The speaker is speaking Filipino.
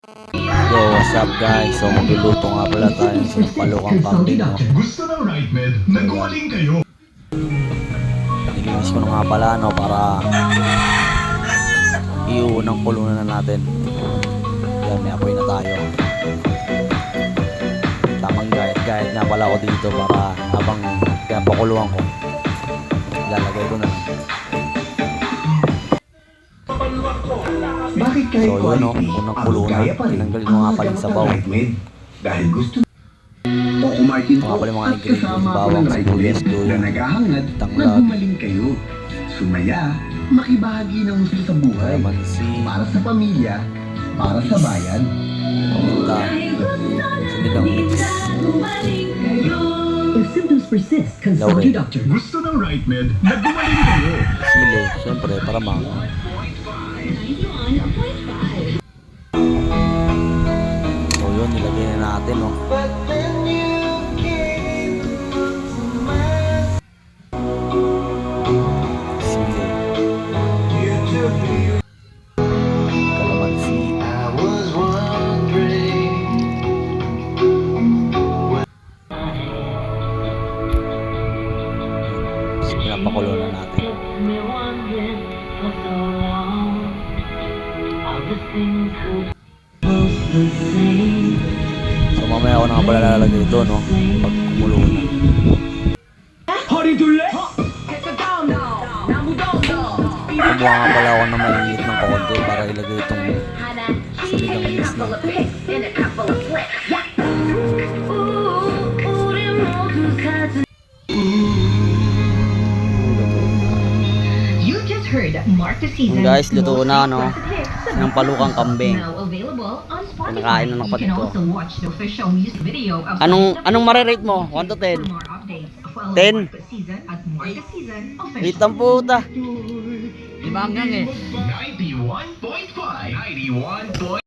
Yo, what's up guys? So magluluto nga pala tayo sa palukang kambing. Gusto ng Rightmed, nagwaling kayo. Nilinis ko na nga pala para iuunang kulunan na natin. Yan, may apoy na tayo. Tamang gayet nga pala ako dito para habang pinapakuluan ko, ilalagay ko na lang. Bakit kahit So yun o, unang kulunan. Tinanggalin mo nga pala yung sabaw. Dahil gusto Coco Martin Mga pala mga ingredients, bawang, sibuyas, na luya, naghahangad na tanglad, gumaling kayo. Sumaya, makibahagi ng gusto sa buhay. kalamansi, Para sa pamilya, para sa bayan. paminta, sinigang mix, If symptoms persist, consult Laurel. your doctor. Gusto ng Rightmed, nagwaling kayo. sili, syempre para mango. So yun, nilagay na natin no. Sili, kalamansi, so pinapakulo na natin. So mamaya ako na nga pala lalagay ito no, pag kumulo na. Kumuha nga pala ako ng maliit ng konti para ilagay itong sinigang mix na. You just heard Mark the Season. Guys, luto na no, ng palukang kambing. Now available on Spotify. Kinakain na ng You kapatid can ko. also watch the official music video of Anong marirate mo? 1 to 10? For more updates, follow 10? Mark the Season at Mark the Season official. Wait ang puta. 91.5. 91.